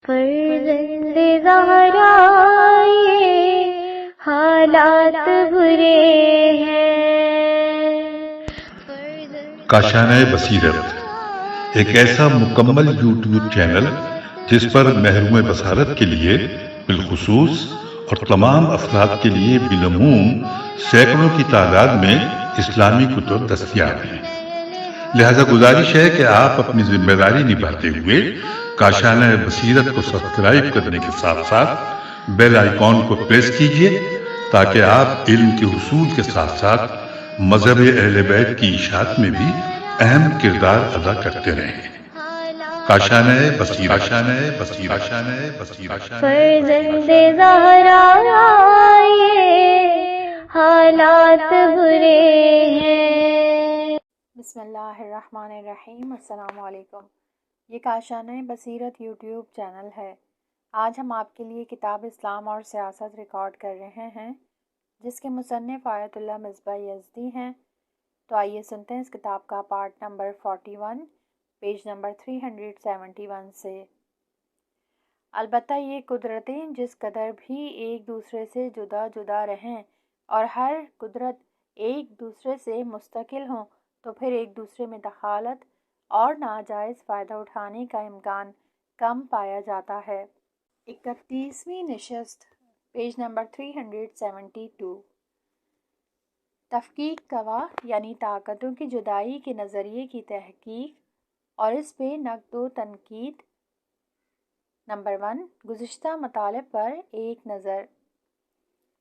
فرزند زہرا یہ حالات برے ہیں۔ کاشانۂ بصیرت ایک ایسا مکمل یوٹیوب چینل جس پر محروم بصارت کے لیے بالخصوص اور تمام افراد کے لیے بالعموم سینکڑوں کی تعداد میں اسلامی کتب دستیاب ہیں۔ لہذا گزارش ہے کہ آپ اپنی ذمہ داری نبھاتے ہوئے کاشانۂ بصیرت کو سبسکرائب کرنے کے ساتھ ساتھ بیل آئیکن کو پریس کیجیے تاکہ آپ علم کے حصول کے ساتھ ساتھ مذہب اہل بیت کی اشاعت میں بھی اہم کردار ادا کرتے رہیں۔ کاشانۂ بصیرت، کاشانۂ بصیرت، کاشانۂ بصیرت۔ فرزند زہرا یہ حالات برے ہیں۔ بسم اللہ الرحمن الرحیم۔ السلام علیکم۔ یہ کاشانۂ بصیرت یوٹیوب چینل ہے۔ آج ہم آپ کے لیے کتاب اسلام اور سیاست ریکارڈ کر رہے ہیں جس کے مصنف آیت اللہ مصباح یزدی ہیں۔ تو آئیے سنتے ہیں اس کتاب کا پارٹ نمبر 41 پیج نمبر 371 سے۔ البتہ یہ قدرتیں جس قدر بھی ایک دوسرے سے جدا جدا رہیں اور ہر قدرت ایک دوسرے سے مستقل ہوں تو پھر ایک دوسرے میں دخالت اور ناجائز فائدہ اٹھانے کا امکان کم پایا جاتا ہے۔ 31ویں نشست پیج نمبر 372۔ تفکیک کوا یعنی طاقتوں کی جدائی کے نظریے کی تحقیق اور اس پہ نقد و تنقید۔ نمبر 1، گزشتہ مطالب پر ایک نظر۔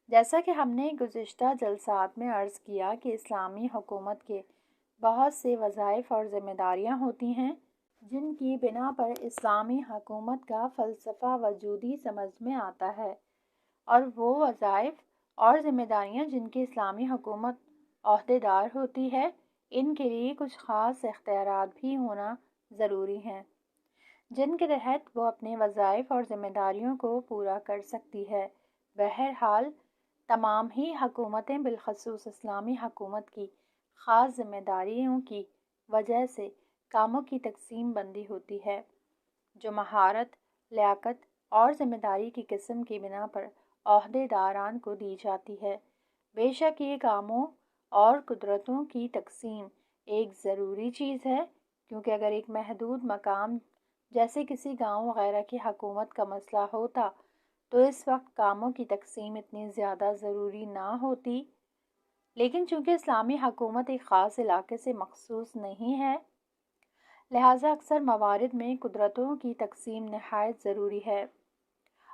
جیسا کہ ہم نے گزشتہ جلسات میں عرض کیا کہ اسلامی حکومت کے بہت سے وظائف اور ذمہ داریاں ہوتی ہیں جن کی بنا پر اسلامی حکومت کا فلسفہ وجودی سمجھ میں آتا ہے، اور وہ وظائف اور ذمہ داریاں جن کی اسلامی حکومت عہدے دار ہوتی ہے ان کے لیے کچھ خاص اختیارات بھی ہونا ضروری ہیں جن کے تحت وہ اپنے وظائف اور ذمہ داریوں کو پورا کر سکتی ہے۔ بہرحال تمام ہی حکومتیں بالخصوص اسلامی حکومت کی خاص ذمہ داریوں کی وجہ سے کاموں کی تقسیم بندی ہوتی ہے جو مہارت، لیاقت اور ذمہ داری کی قسم کی بنا پر عہدے داران کو دی جاتی ہے۔ بے شک یہ کاموں اور قدرتوں کی تقسیم ایک ضروری چیز ہے، کیونکہ اگر ایک محدود مقام جیسے کسی گاؤں وغیرہ کی حکومت کا مسئلہ ہوتا تو اس وقت کاموں کی تقسیم اتنی زیادہ ضروری نہ ہوتی، لیکن چونکہ اسلامی حکومت ایک خاص علاقے سے مخصوص نہیں ہے لہٰذا اکثر موارد میں قدرتوں کی تقسیم نہایت ضروری ہے،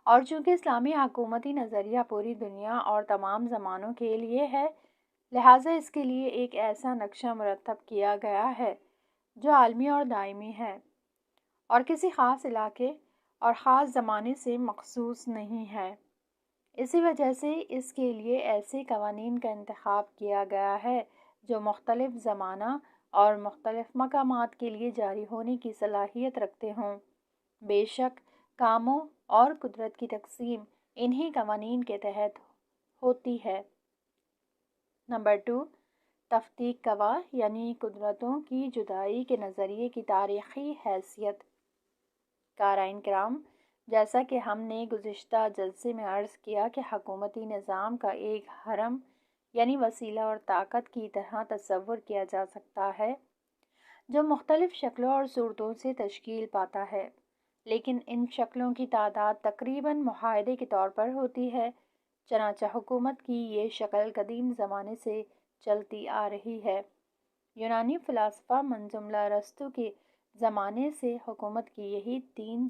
اور چونکہ اسلامی حکومتی نظریہ پوری دنیا اور تمام زمانوں کے لیے ہے لہٰذا اس کے لیے ایک ایسا نقشہ مرتب کیا گیا ہے جو عالمی اور دائمی ہے اور کسی خاص علاقے اور خاص زمانے سے مخصوص نہیں ہے۔ اسی وجہ سے اس کے لیے ایسے قوانین کا انتخاب کیا گیا ہے جو مختلف زمانہ اور مختلف مقامات کے لیے جاری ہونے کی صلاحیت رکھتے ہوں۔ بے شک کاموں اور قدرت کی تقسیم انہی قوانین کے تحت ہوتی ہے۔ نمبر 2، تفکیک کوا یعنی قدرتوں کی جدائی کے نظریے کی تاریخی حیثیت۔ قارئین کرام، جیسا کہ ہم نے گزشتہ جلسے میں عرض کیا کہ حکومتی نظام کا ایک حرم یعنی وسیلہ اور طاقت کی طرح تصور کیا جا سکتا ہے جو مختلف شکلوں اور صورتوں سے تشکیل پاتا ہے، لیکن ان شکلوں کی تعداد تقریباً معاہدے کے طور پر ہوتی ہے۔ چنانچہ حکومت کی یہ شکل قدیم زمانے سے چلتی آ رہی ہے۔ یونانی فلاسفہ من جملہ ارسطو کے زمانے سے حکومت کی یہی 3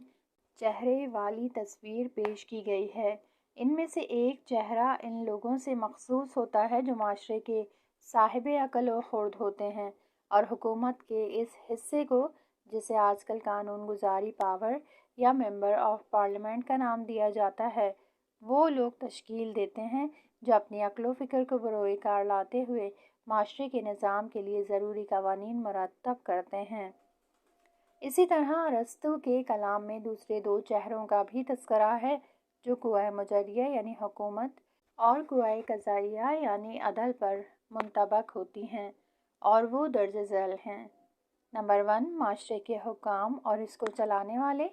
چہرے والی تصویر پیش کی گئی ہے۔ ان میں سے ایک چہرہ ان لوگوں سے مخصوص ہوتا ہے جو معاشرے کے صاحب عقل و خرد ہوتے ہیں، اور حکومت کے اس حصے کو جسے آج کل قانون گزاری پاور یا ممبر آف پارلیمنٹ کا نام دیا جاتا ہے وہ لوگ تشکیل دیتے ہیں جو اپنی عقل و فکر کو بروئے کار لاتے ہوئے معاشرے کے نظام کے لیے ضروری قوانین مرتب کرتے ہیں۔ اسی طرح ارسطو کے کلام میں دوسرے 2 چہروں کا بھی تذکرہ ہے جو قوہ مجریہ یعنی حکومت اور قوہ قضائیہ یعنی عدل پر منطبق ہوتی ہیں، اور وہ درج ذیل ہیں۔ نمبر 1، معاشرے کے حکام اور اس کو چلانے والے۔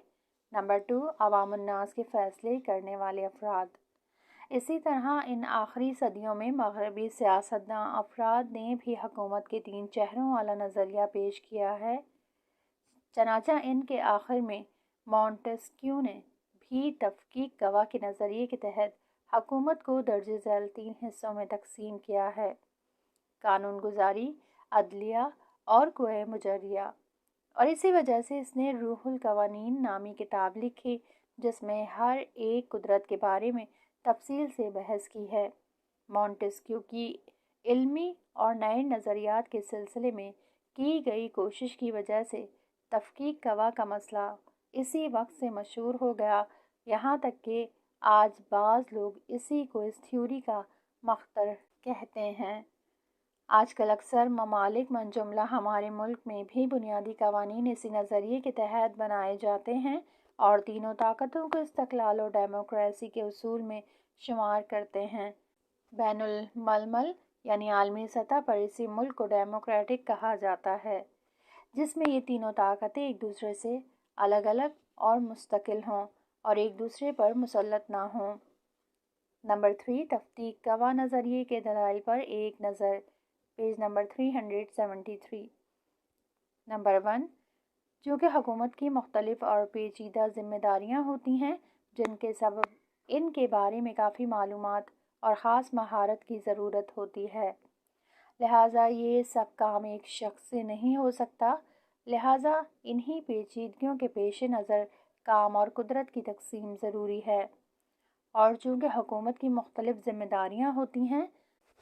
نمبر 2، عوام الناس کے فیصلے کرنے والے افراد۔ اسی طرح ان آخری صدیوں میں مغربی سیاستداں افراد نے بھی حکومت کے 3 چہروں والا نظریہ پیش کیا ہے۔ چنانچہ ان کے آخر میں مونٹسکیو نے بھی تفکیک گواہ کے نظریے کے تحت حکومت کو درج ذیل 3 حصوں میں تقسیم کیا ہے: قانون گزاری، عدلیہ اور کوئے مجریہ۔ اور اسی وجہ سے اس نے روح القوانین نامی کتاب لکھی، جس میں ہر ایک قدرت کے بارے میں تفصیل سے بحث کی ہے۔ مونٹسکیو کی علمی اور نئے نظریات کے سلسلے میں کی گئی کوشش کی وجہ سے تفکیک گواہ کا مسئلہ اسی وقت سے مشہور ہو گیا، یہاں تک کہ آج بعض لوگ اسی کو اس تھیوری کا مخترع کہتے ہیں۔ آج کل اکثر ممالک من جملہ ہمارے ملک میں بھی بنیادی قوانین اسی نظریے کے تحت بنائے جاتے ہیں اور تینوں طاقتوں کو استقلال اور ڈیموکریسی کے اصول میں شمار کرتے ہیں۔ بین الملل یعنی عالمی سطح پر اسی ملک کو ڈیموکریٹک کہا جاتا ہے، جس میں یہ تینوں طاقتیں ایک دوسرے سے الگ الگ اور مستقل ہوں اور ایک دوسرے پر مسلط نہ ہوں۔ نمبر 3، تفکیک گواہ نظریے کے دلائل پر ایک نظر، پیج نمبر 373۔ نمبر 1، چونکہ حکومت کی مختلف اور پیچیدہ ذمہ داریاں ہوتی ہیں جن کے سبب ان کے بارے میں کافی معلومات اور خاص مہارت کی ضرورت ہوتی ہے، لہٰذا یہ سب کام ایک شخص سے نہیں ہو سکتا، لہٰذا انہی پیچیدگیوں کے پیش نظر کام اور قدرت کی تقسیم ضروری ہے۔ اور چونکہ حکومت کی مختلف ذمہ داریاں ہوتی ہیں،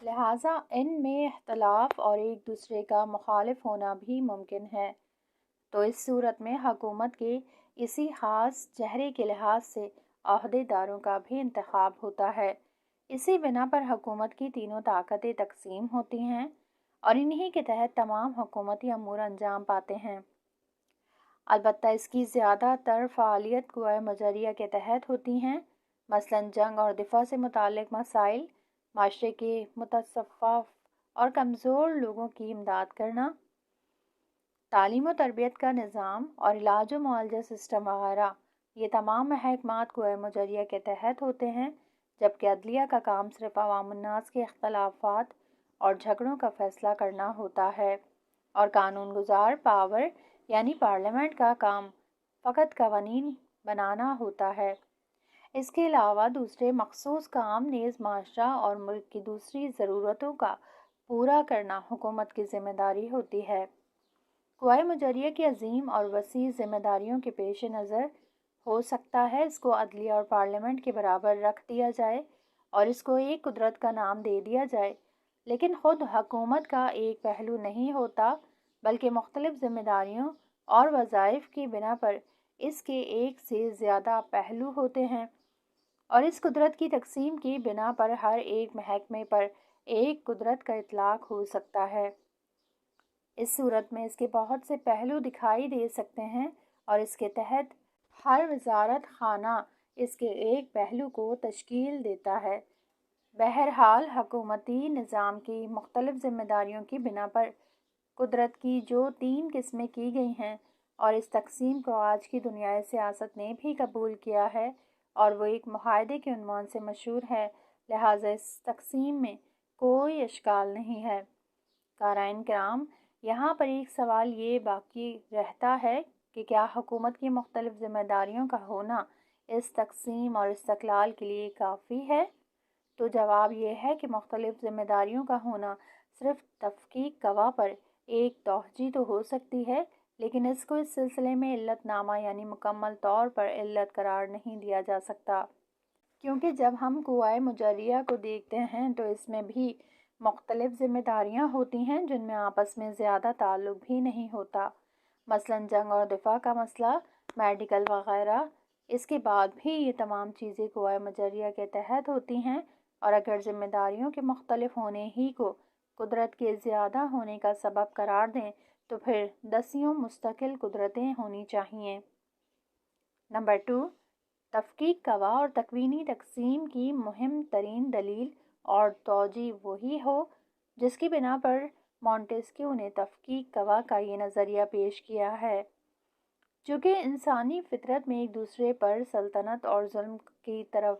لہٰذا ان میں اختلاف اور ایک دوسرے کا مخالف ہونا بھی ممکن ہے، تو اس صورت میں حکومت کے اسی خاص چہرے کے لحاظ سے عہدے داروں کا بھی انتخاب ہوتا ہے۔ اسی بنا پر حکومت کی تینوں طاقتیں تقسیم ہوتی ہیں اور انہی کے تحت تمام حکومتی امور انجام پاتے ہیں۔ البتہ اس کی زیادہ تر فعالیت کوئے مجریہ کے تحت ہوتی ہیں، مثلاً جنگ اور دفاع سے متعلق مسائل، معاشرے کے متصفف اور کمزور لوگوں کی امداد کرنا، تعلیم و تربیت کا نظام اور علاج و معالجہ سسٹم وغیرہ، یہ تمام محکمات کوئے مجریہ کے تحت ہوتے ہیں، جبکہ عدلیہ کا کام صرف عوام الناس کے اختلافات اور جھگڑوں کا فیصلہ کرنا ہوتا ہے، اور قانون گزار پاور یعنی پارلیمنٹ کا کام فقط قوانین بنانا ہوتا ہے۔ اس کے علاوہ دوسرے مخصوص کام نیز معاشرہ اور ملک کی دوسری ضرورتوں کا پورا کرنا حکومت کی ذمہ داری ہوتی ہے۔ کوئے مجریہ کی عظیم اور وسیع ذمہ داریوں کے پیش نظر ہو سکتا ہے اس کو عدلیہ اور پارلیمنٹ کے برابر رکھ دیا جائے اور اس کو ایک قدرت کا نام دے دیا جائے، لیکن خود حکومت کا ایک پہلو نہیں ہوتا، بلکہ مختلف ذمہ داریوں اور وظائف کی بنا پر اس کے ایک سے زیادہ پہلو ہوتے ہیں، اور اس قدرت کی تقسیم کی بنا پر ہر ایک محکمے پر ایک قدرت کا اطلاق ہو سکتا ہے۔ اس صورت میں اس کے بہت سے پہلو دکھائی دے سکتے ہیں اور اس کے تحت ہر وزارت خانہ اس کے ایک پہلو کو تشکیل دیتا ہے۔ بہرحال حکومتی نظام کی مختلف ذمہ داریوں کی بنا پر قدرت کی جو 3 قسمیں کی گئی ہیں اور اس تقسیم کو آج کی دنیائے سیاست نے بھی قبول کیا ہے اور وہ ایک معاہدے کے عنوان سے مشہور ہے، لہٰذا اس تقسیم میں کوئی اشکال نہیں ہے۔ قارئین کرام، یہاں پر ایک سوال یہ باقی رہتا ہے کہ کیا حکومت کی مختلف ذمہ داریوں کا ہونا اس تقسیم اور استقلال کے لیے کافی ہے؟ تو جواب یہ ہے کہ مختلف ذمہ داریوں کا ہونا صرف تفکیک گواہ پر ایک توجیہ تو ہو سکتی ہے، لیکن اس کو اس سلسلے میں علت نامہ یعنی مکمل طور پر علت قرار نہیں دیا جا سکتا، کیونکہ جب ہم کوئے مجریہ کو دیکھتے ہیں تو اس میں بھی مختلف ذمہ داریاں ہوتی ہیں جن میں آپس میں زیادہ تعلق بھی نہیں ہوتا، مثلاً جنگ اور دفاع کا مسئلہ، میڈیکل وغیرہ۔ اس کے بعد بھی یہ تمام چیزیں کوئے مجریہ کے تحت ہوتی ہیں، اور اگر ذمہ داریوں کے مختلف ہونے ہی کو قدرت کے زیادہ ہونے کا سبب قرار دیں تو پھر 10 مستقل قدرتیں ہونی چاہیے۔ نمبر 2، تفکیک گواہ اور تکوینی تقسیم کی مہم ترین دلیل اور توجیہ وہی ہو جس کی بنا پر مونٹسکیو نے تفکیک گواہ کا یہ نظریہ پیش کیا ہے۔ چونکہ انسانی فطرت میں ایک دوسرے پر سلطنت اور ظلم کی طرف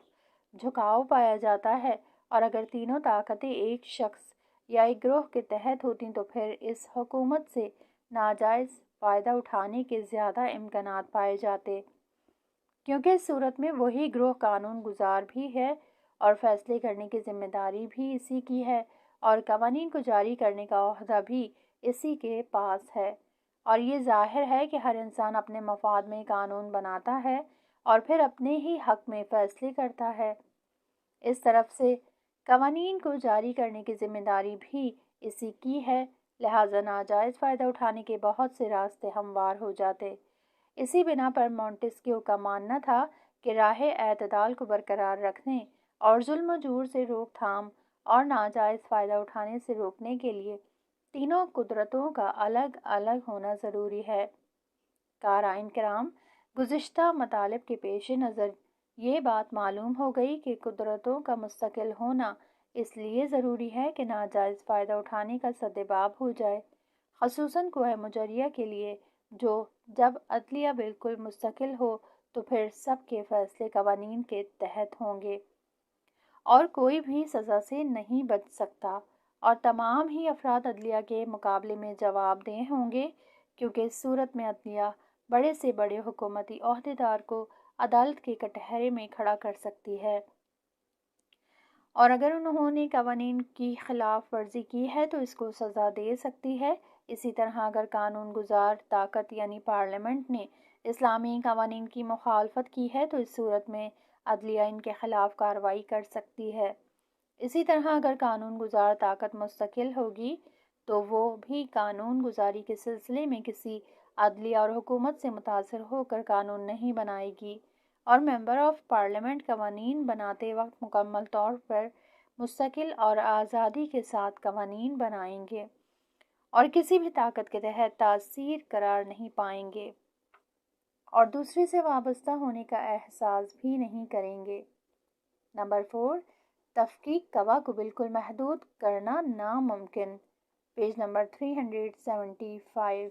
جھکاؤ پایا جاتا ہے، اور اگر تینوں طاقتیں ایک شخص یا ایک گروہ کے تحت ہوتیں تو پھر اس حکومت سے ناجائز فائدہ اٹھانے کے زیادہ امکانات پائے جاتے، کیونکہ اس صورت میں وہی گروہ قانون گزار بھی ہے اور فیصلے کرنے کی ذمہ داری بھی اسی کی ہے، اور قوانین کو جاری کرنے کا عہدہ بھی اسی کے پاس ہے۔ اور یہ ظاہر ہے کہ ہر انسان اپنے مفاد میں قانون بناتا ہے اور پھر اپنے ہی حق میں فیصلے کرتا ہے۔ اس طرف سے قوانین کو جاری کرنے کی ذمہ داری بھی اسی کی ہے، لہٰذا ناجائز فائدہ اٹھانے کے بہت سے راستے ہموار ہو جاتے۔ اسی بنا پر مونٹسکیو کا ماننا تھا کہ راہ اعتدال کو برقرار رکھنے اور ظلم و جور سے روک تھام اور ناجائز فائدہ اٹھانے سے روکنے کے لیے تینوں قدرتوں کا الگ الگ ہونا ضروری ہے۔ قارئین کرام، گزشتہ مطالب کے پیش نظر یہ بات معلوم ہو گئی کہ قدرتوں کا مستقل ہونا اس لیے ضروری ہے کہ ناجائز فائدہ اٹھانے کا سدباب ہو جائے، خصوصاً کوہ مجریہ کے لیے، جو جب عدلیہ بالکل مستقل ہو تو پھر سب کے فیصلے قوانین کے تحت ہوں گے اور کوئی بھی سزا سے نہیں بچ سکتا، اور تمام ہی افراد عدلیہ کے مقابلے میں جواب دہ ہوں گے، کیونکہ اس صورت میں عدلیہ بڑے سے بڑے حکومتی عہدیدار کو عدالت کے کٹہرے میں کھڑا کر سکتی ہے، اور اگر انہوں نے قوانین کی خلاف ورزی کی ہے تو اس کو سزا دے سکتی ہے۔ اسی طرح اگر قانون گزار طاقت یعنی پارلیمنٹ نے اسلامی قوانین کی مخالفت کی ہے تو اس صورت میں عدلیہ ان کے خلاف کارروائی کر سکتی ہے۔ اسی طرح اگر قانون گزار طاقت مستقل ہوگی تو وہ بھی قانون گزاری کے سلسلے میں کسی عدلیہ اور حکومت سے متاثر ہو کر قانون نہیں بنائے گی، اور ممبر آف پارلیمنٹ قوانین بناتے وقت مکمل طور پر مستقل اور آزادی کے ساتھ قوانین بنائیں گے اور کسی بھی طاقت کے تحت تاثیر قرار نہیں پائیں گے اور دوسرے سے وابستہ ہونے کا احساس بھی نہیں کریں گے۔ نمبر 4، تفکیک گواہ کو بالکل محدود کرنا ناممکن، پیج نمبر 375۔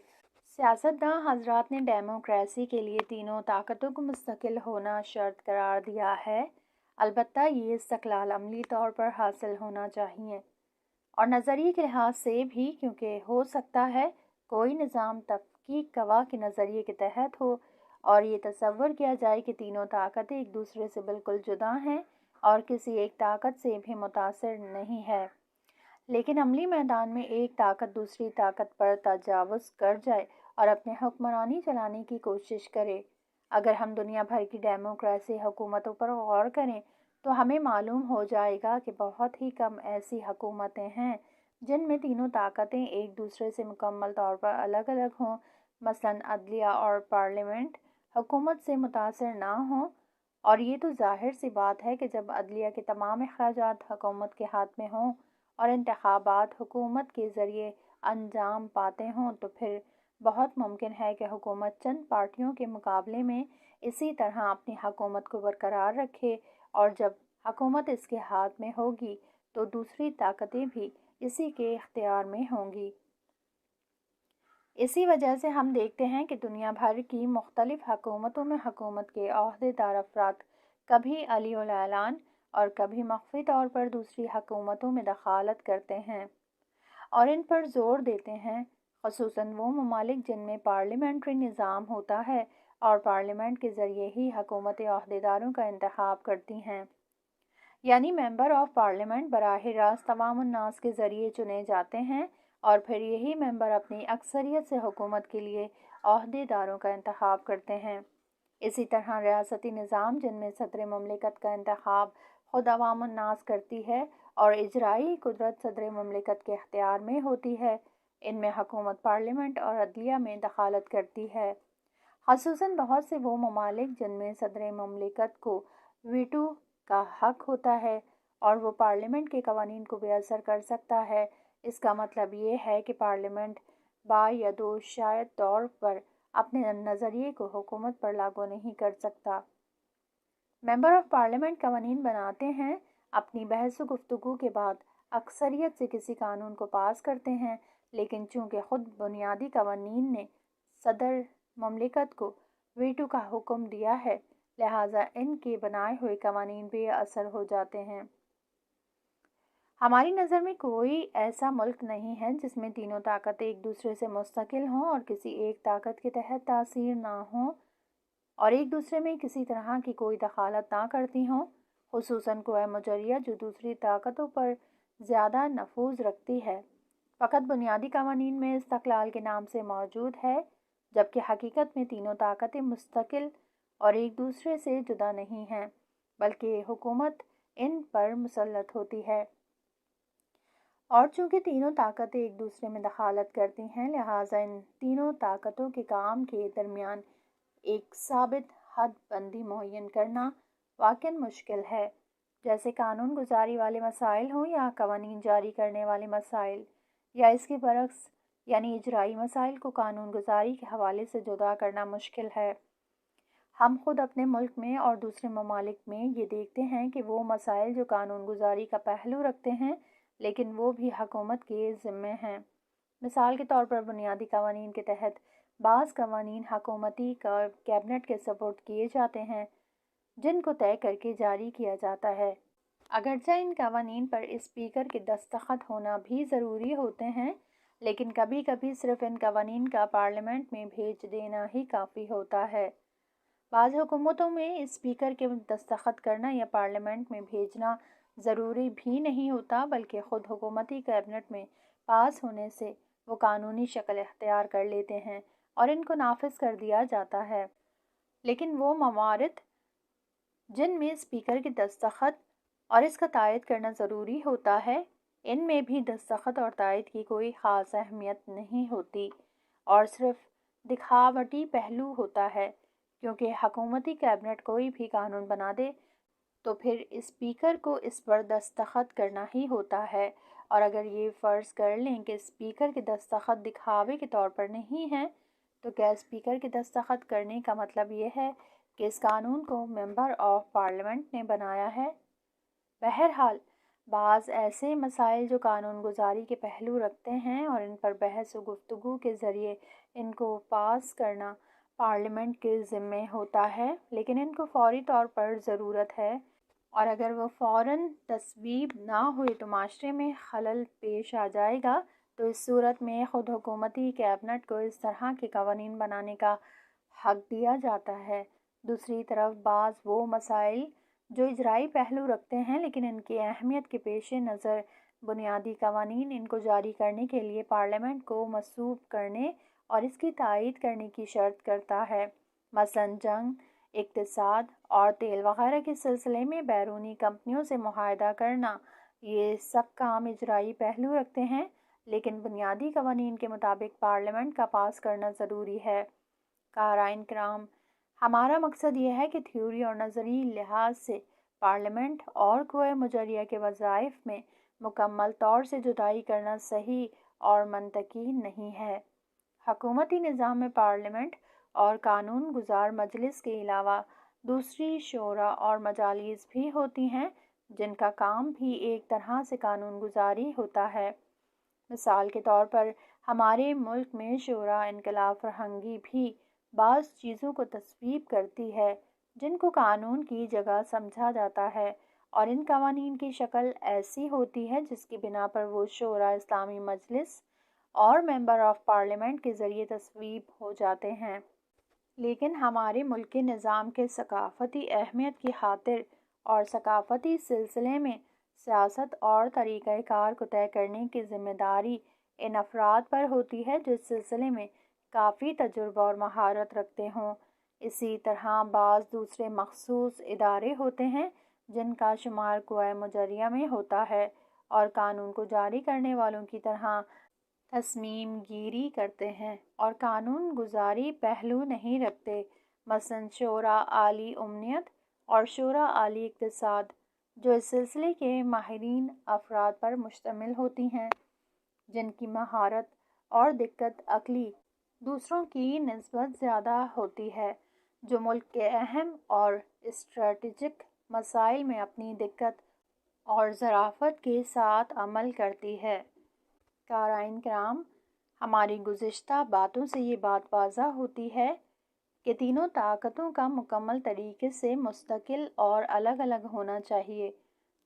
سیاستداں حضرات نے ڈیموکریسی کے لیے تینوں طاقتوں کو مستقل ہونا شرط قرار دیا ہے، البتہ یہ استقلال عملی طور پر حاصل ہونا چاہیے، اور نظریے کے لحاظ سے بھی، کیونکہ ہو سکتا ہے کوئی نظام تفکیک گواہ کے نظریے کے تحت ہو اور یہ تصور کیا جائے کہ تینوں طاقتیں ایک دوسرے سے بالکل جدا ہیں اور کسی ایک طاقت سے بھی متاثر نہیں ہے، لیکن عملی میدان میں ایک طاقت دوسری طاقت پر تجاوز کر جائے اور اپنے حکمرانی چلانے کی کوشش کرے۔ اگر ہم دنیا بھر کی ڈیموکریسی حکومتوں پر غور کریں تو ہمیں معلوم ہو جائے گا کہ بہت ہی کم ایسی حکومتیں ہیں جن میں تینوں طاقتیں ایک دوسرے سے مکمل طور پر الگ الگ ہوں، مثلاً عدلیہ اور پارلیمنٹ حکومت سے متاثر نہ ہوں، اور یہ تو ظاہر سی بات ہے کہ جب عدلیہ کے تمام اخراجات حکومت کے ہاتھ میں ہوں اور انتخابات حکومت کے ذریعے انجام پاتے ہوں تو پھر بہت ممکن ہے کہ حکومت چند پارٹیوں کے مقابلے میں اسی طرح اپنی حکومت کو برقرار رکھے، اور جب حکومت اس کے ہاتھ میں ہوگی تو دوسری طاقتیں بھی اسی کے اختیار میں ہوں گی۔ اسی وجہ سے ہم دیکھتے ہیں کہ دنیا بھر کی مختلف حکومتوں میں حکومت کے عہدیدار افراد کبھی علی الاعلان اور کبھی مخفی طور پر دوسری حکومتوں میں دخالت کرتے ہیں اور ان پر زور دیتے ہیں، خصوصاً وہ ممالک جن میں پارلیمنٹری نظام ہوتا ہے اور پارلیمنٹ کے ذریعے ہی حکومت عہدیداروں کا انتخاب کرتی ہیں، یعنی ممبر آف پارلیمنٹ براہ راست عوام الناس کے ذریعے چنے جاتے ہیں اور پھر یہی ممبر اپنی اکثریت سے حکومت کے لیے عہدیداروں کا انتخاب کرتے ہیں۔ اسی طرح ریاستی نظام جن میں صدر مملکت کا انتخاب خود عوام الناس کرتی ہے اور اجرائی قدرت صدر مملکت کے اختیار میں ہوتی ہے، ان میں حکومت پارلیمنٹ اور عدلیہ میں دخالت کرتی ہے، خصوصاً بہت سے وہ ممالک جن میں صدر مملکت کو ویٹو کا حق ہوتا ہے اور وہ پارلیمنٹ کے قوانین کو بے اثر کر سکتا ہے۔ اس کا مطلب یہ ہے کہ پارلیمنٹ با یا دو شائع طور پر اپنے نظریے کو حکومت پر لاگو نہیں کر سکتا۔ ممبر آف پارلیمنٹ قوانین بناتے ہیں، اپنی بحث و گفتگو کے بعد اکثریت سے کسی قانون کو پاس کرتے ہیں، لیکن چونکہ خود بنیادی قوانین نے صدر مملکت کو ویٹو کا حکم دیا ہے، لہٰذا ان کے بنائے ہوئے قوانین بے اثر ہو جاتے ہیں۔ ہماری نظر میں کوئی ایسا ملک نہیں ہے جس میں تینوں طاقتیں ایک دوسرے سے مستقل ہوں اور کسی ایک طاقت کے تحت تاثیر نہ ہوں اور ایک دوسرے میں کسی طرح کی کوئی دخالت نہ کرتی ہوں، خصوصاً قوہ مجریہ جو دوسری طاقتوں پر زیادہ نفوذ رکھتی ہے، فقط بنیادی قوانین میں استقلال کے نام سے موجود ہے، جبکہ حقیقت میں تینوں طاقتیں مستقل اور ایک دوسرے سے جدا نہیں ہیں، بلکہ حکومت ان پر مسلط ہوتی ہے۔ اور چونکہ تینوں طاقتیں ایک دوسرے میں دخالت کرتی ہیں، لہٰذا ان تینوں طاقتوں کے کام کے درمیان ایک ثابت حد بندی معین کرنا واقعاً مشکل ہے، جیسے قانون گزاری والے مسائل ہوں یا قوانین جاری کرنے والے مسائل، یا اس کے برعکس، یعنی اجرائی مسائل کو قانون گزاری کے حوالے سے جدا کرنا مشکل ہے۔ ہم خود اپنے ملک میں اور دوسرے ممالک میں یہ دیکھتے ہیں کہ وہ مسائل جو قانون گزاری کا پہلو رکھتے ہیں لیکن وہ بھی حکومت کے ذمے ہیں۔ مثال کے طور پر بنیادی قوانین کے تحت بعض قوانین حکومتی کیبنٹ کے سپرد کیے جاتے ہیں، جن کو طے کر کے جاری کیا جاتا ہے، اگرچہ ان قوانین پر اسپیکر کے دستخط ہونا بھی ضروری ہوتے ہیں، لیکن کبھی کبھی صرف ان قوانین کا پارلیمنٹ میں بھیج دینا ہی کافی ہوتا ہے۔ بعض حکومتوں میں اسپیکر کے دستخط کرنا یا پارلیمنٹ میں بھیجنا ضروری بھی نہیں ہوتا، بلکہ خود حکومتی کیبنٹ میں پاس ہونے سے وہ قانونی شکل اختیار کر لیتے ہیں اور ان کو نافذ کر دیا جاتا ہے۔ لیکن وہ موارد جن میں اسپیکر کے دستخط اور اس کا تائید کرنا ضروری ہوتا ہے، ان میں بھی دستخط اور تائید کی کوئی خاص اہمیت نہیں ہوتی اور صرف دکھاوٹی پہلو ہوتا ہے، کیونکہ حکومتی کیبنٹ کوئی بھی قانون بنا دے تو پھر اسپیکر کو اس پر دستخط کرنا ہی ہوتا ہے، اور اگر یہ فرض کر لیں کہ اسپیکر کے دستخط دکھاوے کے طور پر نہیں ہیں، تو کیا اسپیکر کے دستخط کرنے کا مطلب یہ ہے کہ اس قانون کو ممبر آف پارلیمنٹ نے بنایا ہے؟ بہرحال، بعض ایسے مسائل جو قانون گزاری کے پہلو رکھتے ہیں اور ان پر بحث و گفتگو کے ذریعے ان کو پاس کرنا پارلیمنٹ کے ذمے ہوتا ہے، لیکن ان کو فوری طور پر ضرورت ہے، اور اگر وہ فوراً تصویب نہ ہوئے تو معاشرے میں خلل پیش آ جائے گا، تو اس صورت میں خود حکومتی کیبنٹ کو اس طرح کے قوانین بنانے کا حق دیا جاتا ہے۔ دوسری طرف بعض وہ مسائل جو اجرائی پہلو رکھتے ہیں لیکن ان کی اہمیت کے پیش نظر بنیادی قوانین ان کو جاری کرنے کے لیے پارلیمنٹ کو مسوب کرنے اور اس کی تائید کرنے کی شرط کرتا ہے، مثلاً جنگ، اقتصاد اور تیل وغیرہ کے سلسلے میں بیرونی کمپنیوں سے معاہدہ کرنا، یہ سب کام اجرائی پہلو رکھتے ہیں، لیکن بنیادی قوانین کے مطابق پارلیمنٹ کا پاس کرنا ضروری ہے۔ قارئین کرام، ہمارا مقصد یہ ہے کہ تھیوری اور نظری لحاظ سے پارلیمنٹ اور قوہ مجریہ کے وظائف میں مکمل طور سے جدائی کرنا صحیح اور منطقی نہیں ہے۔ حکومتی نظام میں پارلیمنٹ اور قانون گزار مجلس کے علاوہ دوسری شورا اور مجالس بھی ہوتی ہیں جن کا کام بھی ایک طرح سے قانون گزاری ہوتا ہے۔ مثال کے طور پر ہمارے ملک میں شورا انقلاب فرہنگی بھی بعض چیزوں کو تصویب کرتی ہے جن کو قانون کی جگہ سمجھا جاتا ہے، اور ان قوانین کی شکل ایسی ہوتی ہے جس کی بنا پر وہ شورا اسلامی مجلس اور ممبر آف پارلیمنٹ کے ذریعے تصویب ہو جاتے ہیں۔ لیکن ہمارے ملک کے نظام کے ثقافتی اہمیت کی خاطر اور ثقافتی سلسلے میں سیاست اور طریقہ کار کو طے کرنے کی ذمہ داری ان افراد پر ہوتی ہے جو اس سلسلے میں کافی تجربہ اور مہارت رکھتے ہوں۔ اسی طرح بعض دوسرے مخصوص ادارے ہوتے ہیں جن کا شمار قوہ مجریہ میں ہوتا ہے اور قانون کو جاری کرنے والوں کی طرح تصمیم گیری کرتے ہیں اور قانون گزاری پہلو نہیں رکھتے، مثلاً شورا عالی امنیت اور شورا عالی اقتصاد، جو اس سلسلے کے ماہرین افراد پر مشتمل ہوتی ہیں جن کی مہارت اور دقت عقلی دوسروں کی نسبت زیادہ ہوتی ہے، جو ملک کے اہم اور اسٹریٹجک مسائل میں اپنی دقت اور ظرافت کے ساتھ عمل کرتی ہے۔ قارئین کرام، ہماری گزشتہ باتوں سے یہ بات واضح ہوتی ہے کہ تینوں طاقتوں کا مکمل طریقے سے مستقل اور الگ الگ ہونا چاہیے،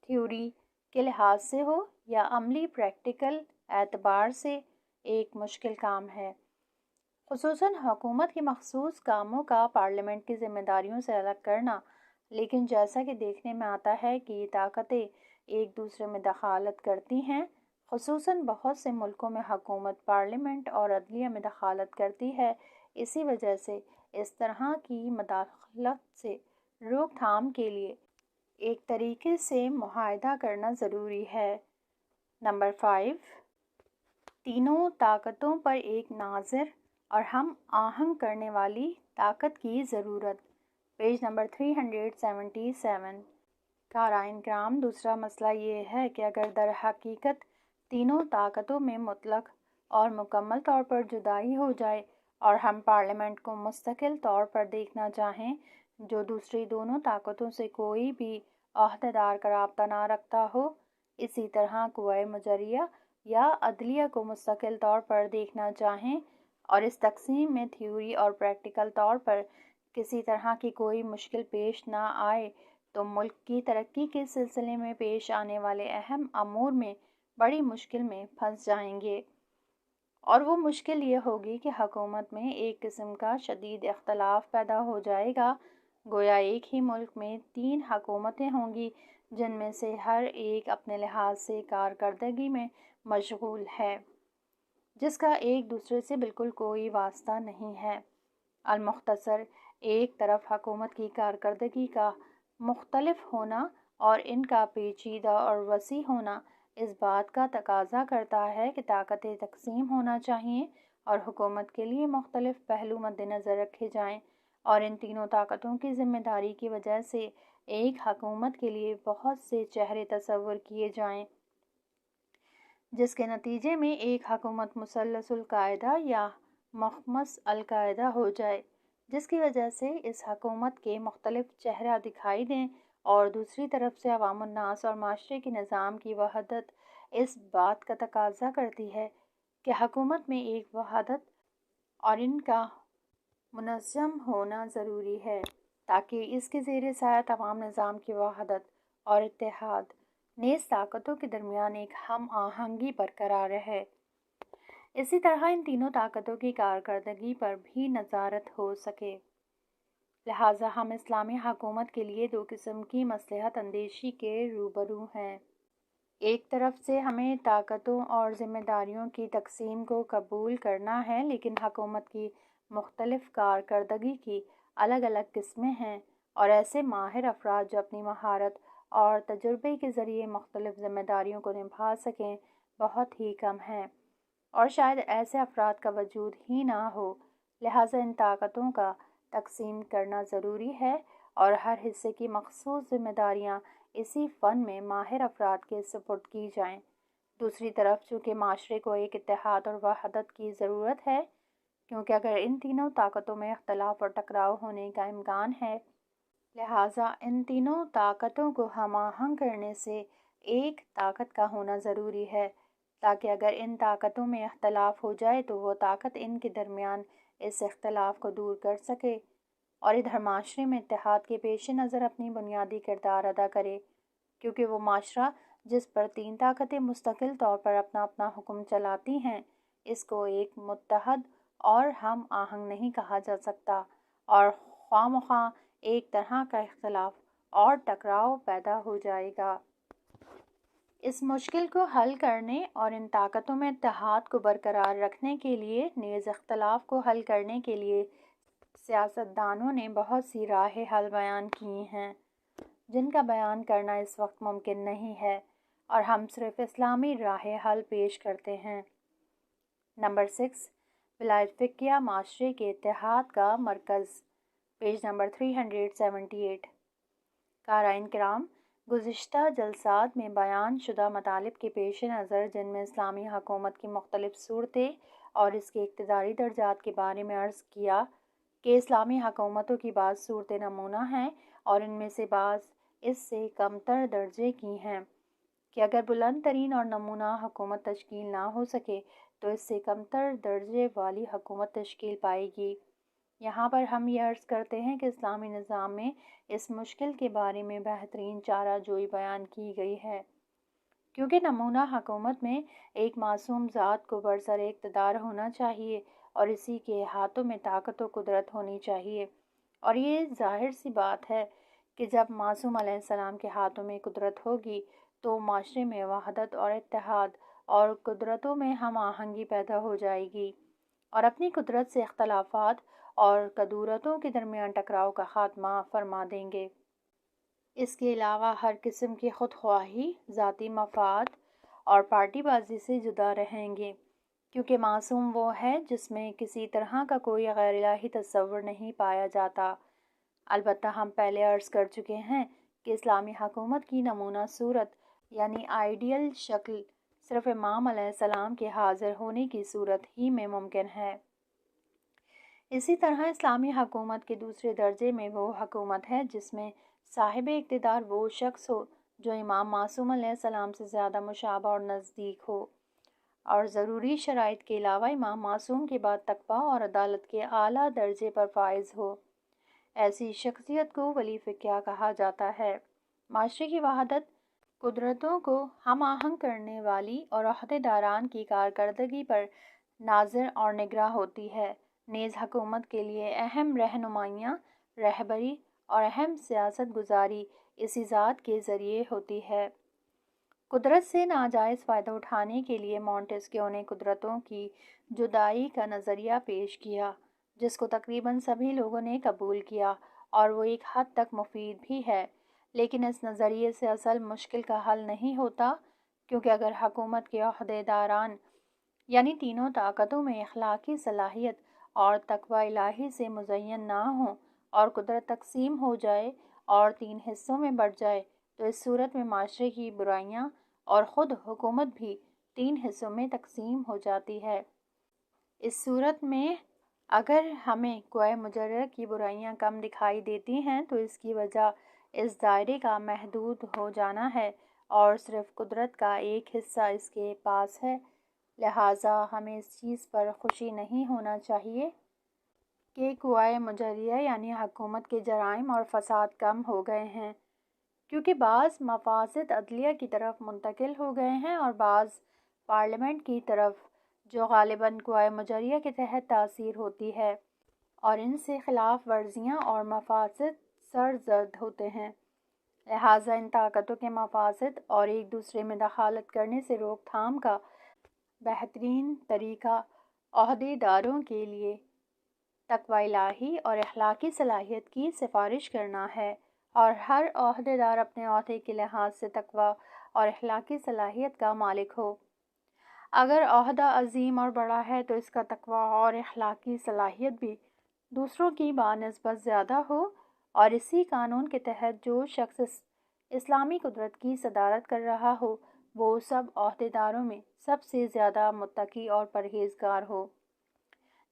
تھیوری کے لحاظ سے ہو یا عملی پریکٹیکل اعتبار سے ایک مشکل کام ہے، خصوصاً حکومت کے مخصوص کاموں کا پارلیمنٹ کی ذمہ داریوں سے الگ کرنا۔ لیکن جیسا کہ دیکھنے میں آتا ہے کہ یہ طاقتیں ایک دوسرے میں دخالت کرتی ہیں، خصوصاً بہت سے ملکوں میں حکومت پارلیمنٹ اور عدلیہ میں دخالت کرتی ہے، اسی وجہ سے اس طرح کی مداخلت سے روک تھام کے لیے ایک طریقے سے معاہدہ کرنا ضروری ہے۔ نمبر 5، تینوں طاقتوں پر ایک ناظر اور ہم آہنگ کرنے والی طاقت کی ضرورت، پیج نمبر 377۔ قارئین کرام، دوسرا مسئلہ یہ ہے کہ اگر در حقیقت تینوں طاقتوں میں مطلق اور مکمل طور پر جدائی ہو جائے اور ہم پارلیمنٹ کو مستقل طور پر دیکھنا چاہیں جو دوسری دونوں طاقتوں سے کوئی بھی عہدیدار کا رابطہ نہ رکھتا ہو، اسی طرح قوائے مجریہ یا عدلیہ کو مستقل طور پر دیکھنا چاہیں اور اس تقسیم میں تھیوری اور پریکٹیکل طور پر کسی طرح کی کوئی مشکل پیش نہ آئے تو ملک کی ترقی کے سلسلے میں پیش آنے والے اہم امور میں بڑی مشکل میں پھنس جائیں گے، اور وہ مشکل یہ ہوگی کہ حکومت میں ایک قسم کا شدید اختلاف پیدا ہو جائے گا، گویا ایک ہی ملک میں 3 حکومتیں ہوں گی جن میں سے ہر ایک اپنے لحاظ سے کارکردگی میں مشغول ہے، جس کا ایک دوسرے سے بالکل کوئی واسطہ نہیں ہے۔ المختصر، ایک طرف حکومت کی کارکردگی کا مختلف ہونا اور ان کا پیچیدہ اور وسیع ہونا اس بات کا تقاضا کرتا ہے کہ طاقتیں تقسیم ہونا چاہئیں اور حکومت کے لیے مختلف پہلو مد نظر رکھے جائیں، اور ان تینوں طاقتوں کی ذمہ داری کی وجہ سے ایک حکومت کے لیے بہت سے چہرے تصور کیے جائیں، جس کے نتیجے میں ایک حکومت مثلث القاعدہ یا مخمس القاعدہ ہو جائے، جس کی وجہ سے اس حکومت کے مختلف چہرہ دکھائی دیں، اور دوسری طرف سے عوام الناس اور معاشرے کے نظام کی وحدت اس بات کا تقاضا کرتی ہے کہ حکومت میں ایک وحدت اور ان کا منظم ہونا ضروری ہے تاکہ اس کے زیر سایہ تمام نظام کی وحدت اور اتحاد، نیز طاقتوں کے درمیان ایک ہم آہنگی برقرار رہے۔ اسی طرح ان تینوں طاقتوں کی کارکردگی پر بھی نظارت ہو سکے۔ لہٰذا ہم اسلامی حکومت کے لیے 2 قسم کی مصلحت اندیشی کے روبرو ہیں۔ ایک طرف سے ہمیں طاقتوں اور ذمہ داریوں کی تقسیم کو قبول کرنا ہے، لیکن حکومت کی مختلف کارکردگی کی الگ الگ قسمیں ہیں، اور ایسے ماہر افراد جو اپنی مہارت اور تجربے کے ذریعے مختلف ذمہ داریوں کو نبھا سکیں بہت ہی کم ہیں، اور شاید ایسے افراد کا وجود ہی نہ ہو۔ لہٰذا ان طاقتوں کا تقسیم کرنا ضروری ہے اور ہر حصے کی مخصوص ذمہ داریاں اسی فن میں ماہر افراد کے سپرد کی جائیں۔ دوسری طرف چونکہ معاشرے کو ایک اتحاد اور وحدت کی ضرورت ہے، کیونکہ اگر ان تینوں طاقتوں میں اختلاف اور ٹکراؤ ہونے کا امکان ہے، لہٰذا ان تینوں طاقتوں کو ہم آہنگ کرنے سے ایک طاقت کا ہونا ضروری ہے، تاکہ اگر ان طاقتوں میں اختلاف ہو جائے تو وہ طاقت ان کے درمیان اس اختلاف کو دور کر سکے، اور ادھر معاشرے میں اتحاد کے پیش نظر اپنی بنیادی کردار ادا کرے، کیونکہ وہ معاشرہ جس پر 3 طاقتیں مستقل طور پر اپنا اپنا حکم چلاتی ہیں، اس کو ایک متحد اور ہم آہنگ نہیں کہا جا سکتا، اور خواہ مخواہ ایک طرح کا اختلاف اور ٹکراؤ پیدا ہو جائے گا۔ اس مشکل کو حل کرنے اور ان طاقتوں میں اتحاد کو برقرار رکھنے کے لیے، نیز اختلاف کو حل کرنے کے لیے سیاستدانوں نے بہت سی راہ حل بیان کی ہیں، جن کا بیان کرنا اس وقت ممکن نہیں ہے، اور ہم صرف اسلامی راہ حل پیش کرتے ہیں۔ نمبر 6، ولایت فقیہ معاشرے کے اتحاد کا مرکز، پیج نمبر 378۔ قارئین کرام، گزشتہ جلسات میں بیان شدہ مطالب کے پیش نظر، جن میں اسلامی حکومت کی مختلف صورتیں اور اس کے اقتداری درجات کے بارے میں عرض کیا کہ اسلامی حکومتوں کی بعض صورتیں نمونہ ہیں اور ان میں سے بعض اس سے کمتر درجے کی ہیں، کہ اگر بلند ترین اور نمونہ حکومت تشکیل نہ ہو سکے تو اس سے کمتر درجے والی حکومت تشکیل پائے گی، یہاں پر ہم یہ عرض کرتے ہیں کہ اسلامی نظام میں اس مشکل کے بارے میں بہترین چارہ جوئی بیان کی گئی ہے، کیونکہ نمونہ حکومت میں ایک معصوم ذات کو برسر اقتدار ہونا چاہیے اور اسی کے ہاتھوں میں طاقت و قدرت ہونی چاہیے، اور یہ ظاہر سی بات ہے کہ جب معصوم علیہ السلام کے ہاتھوں میں قدرت ہوگی تو معاشرے میں وحدت اور اتحاد اور قدرتوں میں ہم آہنگی پیدا ہو جائے گی، اور اپنی قدرت سے اختلافات اور قدورتوں کے درمیان ٹکراؤ کا خاتمہ فرما دیں گے۔ اس کے علاوہ ہر قسم کی خود خواہی، ذاتی مفاد اور پارٹی بازی سے جدا رہیں گے، کیونکہ معصوم وہ ہے جس میں کسی طرح کا کوئی غیر الہی تصور نہیں پایا جاتا۔ البتہ ہم پہلے عرض کر چکے ہیں کہ اسلامی حکومت کی نمونہ صورت یعنی آئیڈیل شکل صرف امام علیہ السلام کے حاضر ہونے کی صورت ہی میں ممکن ہے۔ اسی طرح اسلامی حکومت کے دوسرے درجے میں وہ حکومت ہے جس میں صاحب اقتدار وہ شخص ہو جو امام معصوم علیہ السلام سے زیادہ مشابہ اور نزدیک ہو، اور ضروری شرائط کے علاوہ امام معصوم کے بعد تقویٰ اور عدالت کے اعلیٰ درجے پر فائز ہو۔ ایسی شخصیت کو ولی فقیہ کہا جاتا ہے۔ معاشرے کی وحدت، قدرتوں کو ہم آہنگ کرنے والی اور عہدیداران کی کارکردگی پر ناظر اور نگراں ہوتی ہے، نیز حکومت کے لیے اہم رہنمائیاں، رہبری اور اہم سیاست گزاری اسی ذات کے ذریعے ہوتی ہے۔ قدرت سے ناجائز فائدہ اٹھانے کے لیے مونٹسکیو نے قدرتوں کی جدائی کا نظریہ پیش کیا، جس کو تقریباً سبھی لوگوں نے قبول کیا، اور وہ ایک حد تک مفید بھی ہے، لیکن اس نظریے سے اصل مشکل کا حل نہیں ہوتا، کیونکہ اگر حکومت کے عہدیداران یعنی تینوں طاقتوں میں اخلاقی صلاحیت اور تقوی الہی سے مزین نہ ہوں اور قدرت تقسیم ہو جائے اور تین حصوں میں بٹ جائے، تو اس صورت میں معاشرے کی برائیاں اور خود حکومت بھی تین حصوں میں تقسیم ہو جاتی ہے۔ اس صورت میں اگر ہمیں کوہ مجرہ کی برائیاں کم دکھائی دیتی ہیں تو اس کی وجہ اس دائرے کا محدود ہو جانا ہے اور صرف قدرت کا ایک حصہ اس کے پاس ہے، لہٰذا ہمیں اس چیز پر خوشی نہیں ہونا چاہیے کہ کوہ مجرہ یعنی حکومت کے جرائم اور فساد کم ہو گئے ہیں، کیونکہ بعض مفاسد عدلیہ کی طرف منتقل ہو گئے ہیں اور بعض پارلیمنٹ کی طرف، جو غالباً کوہ مجرہ کے تحت تاثیر ہوتی ہے، اور ان سے خلاف ورزیاں اور مفاسد سرزد ہوتے ہیں۔ لہٰذا ان طاقتوں کے مفاسد اور ایک دوسرے میں دخالت کرنے سے روک تھام کا بہترین طریقہ عہدیداروں کے لیے تقوی الہی اور اخلاقی صلاحیت کی سفارش کرنا ہے، اور ہر عہدیدار اپنے عہدے کے لحاظ سے تقوی اور اخلاقی صلاحیت کا مالک ہو۔ اگر عہدہ عظیم اور بڑا ہے تو اس کا تقوی اور اخلاقی صلاحیت بھی دوسروں کی بانسبت زیادہ ہو، اور اسی قانون کے تحت جو شخص اسلامی قدرت کی صدارت کر رہا ہو وہ سب عہدیداروں میں سب سے زیادہ متقی اور پرہیزگار ہو،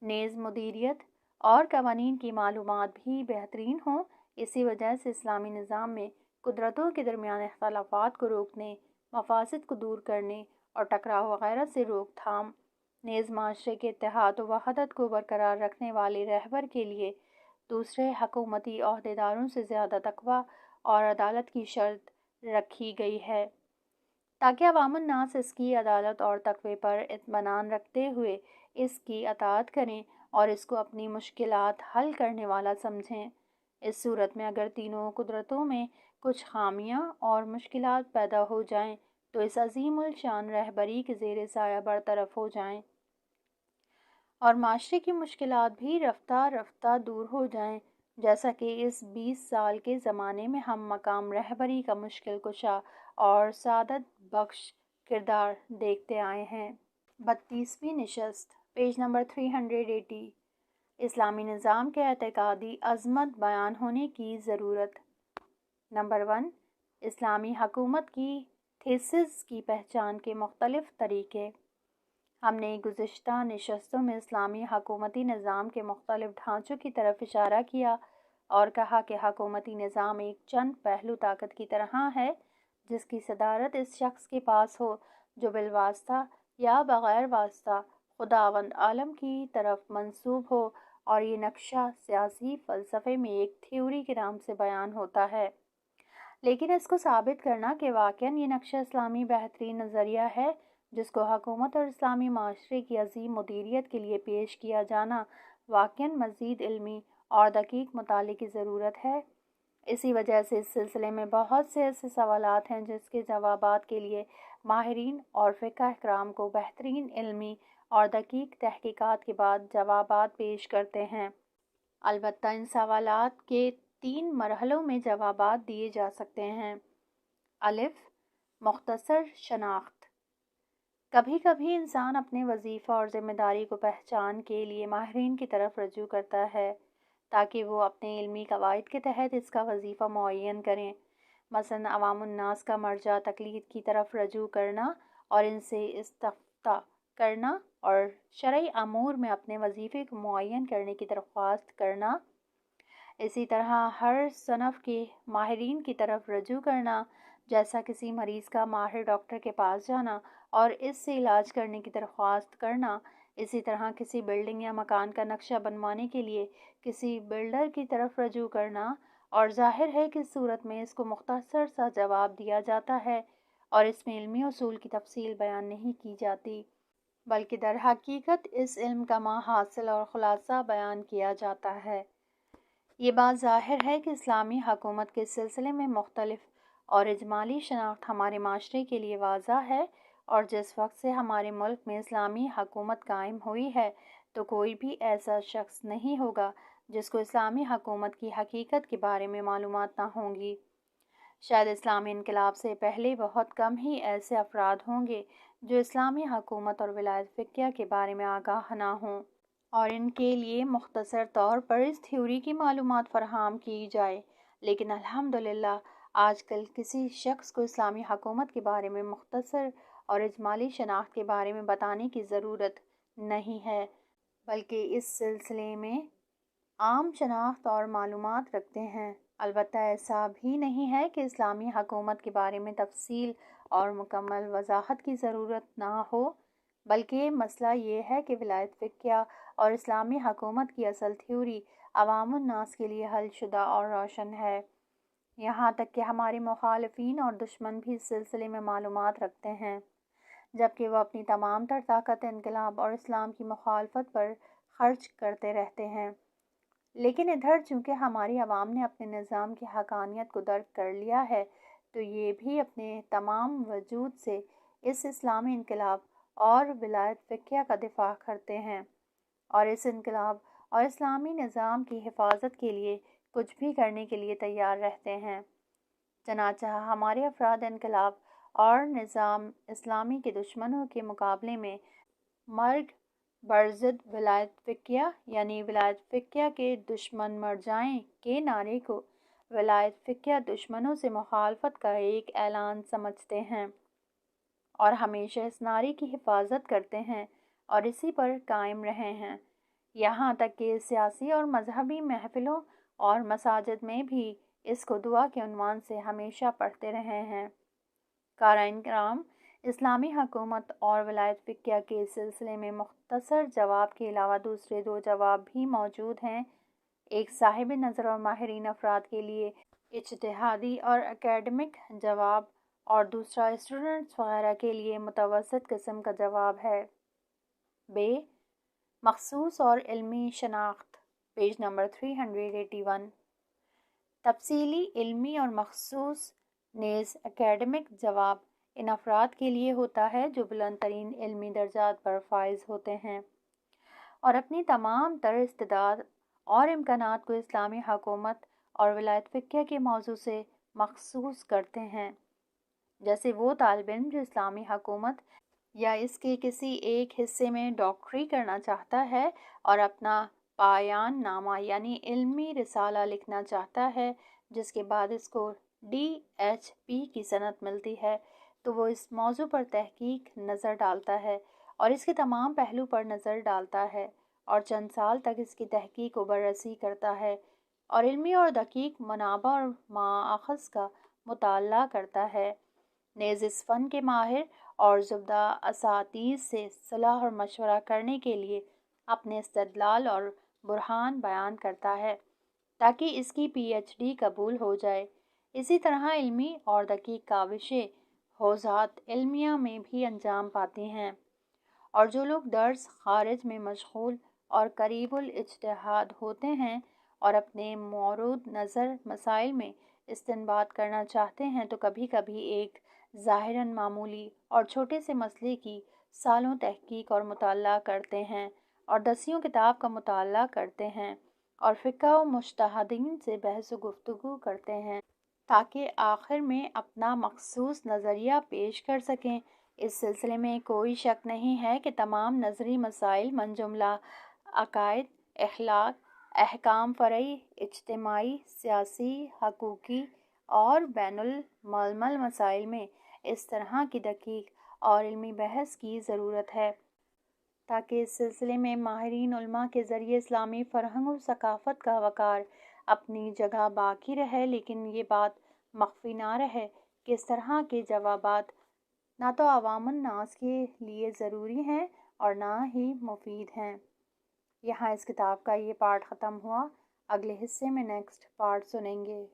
نیز مدیریت اور قوانین کی معلومات بھی بہترین ہوں۔ اسی وجہ سے اسلامی نظام میں قدرتوں کے درمیان اختلافات کو روکنے، مفاسد کو دور کرنے اور ٹکراؤ وغیرہ سے روک تھام، نیز معاشرے کے اتحاد و وحدت کو برقرار رکھنے والے رہبر کے لیے دوسرے حکومتی عہدیداروں سے زیادہ تقوی اور عدالت کی شرط رکھی گئی ہے، تاکہ عوام الناس اس کی عدالت اور تقوی پر اطمینان رکھتے ہوئے اس کی اطاعت کریں اور اس کو اپنی مشکلات حل کرنے والا سمجھیں۔ اس صورت میں اگر تینوں قدرتوں میں کچھ خامیاں اور مشکلات پیدا ہو جائیں تو اس عظیم الشان رہبری کے زیر سایہ برطرف ہو جائیں اور معاشرے کی مشکلات بھی رفتہ رفتہ دور ہو جائیں، جیسا کہ اس 20 سال کے زمانے میں ہم مقام رہبری کا مشکل کشا اور سعادت بخش کردار دیکھتے آئے ہیں۔ 32ویں نشست، پیج نمبر 380، اسلامی نظام کے اعتقادی عظمت بیان ہونے کی ضرورت۔ نمبر 1، اسلامی حکومت کی تھیسس کی پہچان کے مختلف طریقے۔ ہم نے گزشتہ نشستوں میں اسلامی حکومتی نظام کے مختلف ڈھانچوں کی طرف اشارہ کیا اور کہا کہ حکومتی نظام ایک چند پہلو طاقت کی طرح ہے جس کی صدارت اس شخص کے پاس ہو جو بالواسطہ یا بغیر واسطہ خداوند عالم کی طرف منسوب ہو اور یہ نقشہ سیاسی فلسفے میں ایک تھیوری کے نام سے بیان ہوتا ہے، لیکن اس کو ثابت کرنا کہ واقعاً یہ نقشہ اسلامی بہترین نظریہ ہے جس کو حکومت اور اسلامی معاشرے کی عظیم مدیریت کے لیے پیش کیا جانا واقعاً مزید علمی اور دقیق مطالعے کی ضرورت ہے۔ اسی وجہ سے اس سلسلے میں بہت سے ایسے سوالات ہیں جس کے جوابات کے لیے ماہرین اور فقہ کرام کو بہترین علمی اور دقیق تحقیقات کے بعد جوابات پیش کرتے ہیں۔ البتہ ان سوالات کے 3 مرحلوں میں جوابات دیے جا سکتے ہیں۔ الف، مختصر شناخت۔ کبھی کبھی انسان اپنے وظیفہ اور ذمہ داری کو پہچان کے لیے ماہرین کی طرف رجوع کرتا ہے تاکہ وہ اپنے علمی قواعد کے تحت اس کا وظیفہ معین کریں۔ مثلاً عوام الناس کا مرجع تقلید کی طرف رجوع کرنا اور ان سے استفتاء کرنا اور شرعی امور میں اپنے وظیفے کو معین کرنے کی درخواست کرنا۔ اسی طرح ہر صنف کے ماہرین کی طرف رجوع کرنا، جیسا کسی مریض کا ماہر ڈاکٹر کے پاس جانا اور اس سے علاج کرنے کی درخواست کرنا۔ اسی طرح کسی بلڈنگ یا مکان کا نقشہ بنوانے کے لیے کسی بلڈر کی طرف رجوع کرنا، اور ظاہر ہے کہ اس صورت میں اس کو مختصر سا جواب دیا جاتا ہے اور اس میں علمی اصول کی تفصیل بیان نہیں کی جاتی، بلکہ در حقیقت اس علم کا ما حاصل اور خلاصہ بیان کیا جاتا ہے۔ یہ بات ظاہر ہے کہ اسلامی حکومت کے سلسلے میں مختلف اور اجمالی شناخت ہمارے معاشرے کے لیے واضح ہے، اور جس وقت سے ہمارے ملک میں اسلامی حکومت قائم ہوئی ہے تو کوئی بھی ایسا شخص نہیں ہوگا جس کو اسلامی حکومت کی حقیقت کے بارے میں معلومات نہ ہوں گی۔ شاید اسلامی انقلاب سے پہلے بہت کم ہی ایسے افراد ہوں گے جو اسلامی حکومت اور ولایت فقیہ کے بارے میں آگاہ نہ ہوں، اور ان کے لیے مختصر طور پر اس تھیوری کی معلومات فراہم کی جائے۔ لیکن الحمدللہ آج کل کسی شخص کو اسلامی حکومت کے بارے میں مختصر اور اجمالی شناخت کے بارے میں بتانے کی ضرورت نہیں ہے، بلکہ اس سلسلے میں عام شناخت اور معلومات رکھتے ہیں۔ البتہ ایسا بھی نہیں ہے کہ اسلامی حکومت کے بارے میں تفصیل اور مکمل وضاحت کی ضرورت نہ ہو، بلکہ مسئلہ یہ ہے کہ ولایت فقیہ اور اسلامی حکومت کی اصل تھیوری عوام الناس کے لیے حل شدہ اور روشن ہے۔ یہاں تک کہ ہمارے مخالفین اور دشمن بھی اس سلسلے میں معلومات رکھتے ہیں، جبکہ وہ اپنی تمام تر طاقت انقلاب اور اسلام کی مخالفت پر خرچ کرتے رہتے ہیں۔ لیکن ادھر چونکہ ہماری عوام نے اپنے نظام کی حقانیت کو درک کر لیا ہے تو یہ بھی اپنے تمام وجود سے اس اسلامی انقلاب اور ولایت فقیہ کا دفاع کرتے ہیں، اور اس انقلاب اور اسلامی نظام کی حفاظت کے لیے کچھ بھی کرنے کے لیے تیار رہتے ہیں۔ چنانچہ ہمارے افراد انقلاب اور نظام اسلامی کے دشمنوں کے مقابلے میں مرگ برضد ولایت فقیہ یعنی ولایت فقیہ کے دشمن مر جائیں کے نعرے کو ولایت فقیہ دشمنوں سے مخالفت کا ایک اعلان سمجھتے ہیں، اور ہمیشہ اس نعرے کی حفاظت کرتے ہیں اور اسی پر قائم رہے ہیں، یہاں تک کہ سیاسی اور مذہبی محفلوں اور مساجد میں بھی اس کو دعا کے عنوان سے ہمیشہ پڑھتے رہے ہیں۔ قارئین کرام، اسلامی حکومت اور ولایت فقیہ کے سلسلے میں مختصر جواب کے علاوہ دوسرے 2 جواب بھی موجود ہیں، ایک صاحب نظر اور ماہرین افراد کے لیے اجتہادی اور اکیڈمک جواب، اور دوسرا اسٹوڈنٹس وغیرہ کے لیے متوسط قسم کا جواب ہے۔ ب، مخصوص اور علمی شناخت، پیج نمبر 381۔ تفصیلی، علمی اور مخصوص نیز اکیڈمک جواب ان افراد کے لیے ہوتا ہے جو بلند ترین علمی درجات پر فائز ہوتے ہیں اور اپنی تمام تر استعداد اور امکانات کو اسلامی حکومت اور ولایت فقیہ کے موضوع سے مخصوص کرتے ہیں، جیسے وہ طالب علم جو اسلامی حکومت یا اس کے کسی ایک حصے میں ڈاکٹری کرنا چاہتا ہے اور اپنا پایان نامہ یعنی علمی رسالہ لکھنا چاہتا ہے جس کے بعد اس کو DHP کی سند ملتی ہے، تو وہ اس موضوع پر تحقیق نظر ڈالتا ہے اور اس کے تمام پہلو پر نظر ڈالتا ہے اور چند سال تک اس کی تحقیق و بررسی کرتا ہے اور علمی اور دقیق منابع اور مآخذ کا مطالعہ کرتا ہے، نیز اس فن کے ماہر اور زبدہ اساتذہ سے صلاح اور مشورہ کرنے کے لیے اپنے استدلال اور برہان بیان کرتا ہے تاکہ اس کی پی ایچ ڈی قبول ہو جائے۔ اسی طرح علمی اور دقیق کاوشیں حوزات علمیہ میں بھی انجام پاتی ہیں، اور جو لوگ درس خارج میں مشغول اور قریب الاجتہاد ہوتے ہیں اور اپنے مورد نظر مسائل میں استنباط کرنا چاہتے ہیں تو کبھی کبھی ایک ظاہراً معمولی اور چھوٹے سے مسئلے کی سالوں تحقیق اور مطالعہ کرتے ہیں اور دسیوں کتاب کا مطالعہ کرتے ہیں اور فقہ و مجتہدین سے بحث و گفتگو کرتے ہیں تاکہ آخر میں اپنا مخصوص نظریہ پیش کر سکیں۔ اس سلسلے میں کوئی شک نہیں ہے کہ تمام نظری مسائل من جملہ عقائد، اخلاق، احکام فرعی، اجتماعی، سیاسی، حقوقی اور بین الملل مسائل میں اس طرح کی دقیق اور علمی بحث کی ضرورت ہے تاکہ اس سلسلے میں ماہرین علماء کے ذریعے اسلامی فرہنگ و ثقافت کا وقار اپنی جگہ باقی رہے، لیکن یہ بات مخفی نہ رہے کہ اس طرح کے جوابات نہ تو عوام الناس کے لیے ضروری ہیں اور نہ ہی مفید ہیں۔ یہاں اس کتاب کا یہ پارٹ ختم ہوا، اگلے حصے میں نیکسٹ پارٹ سنیں گے۔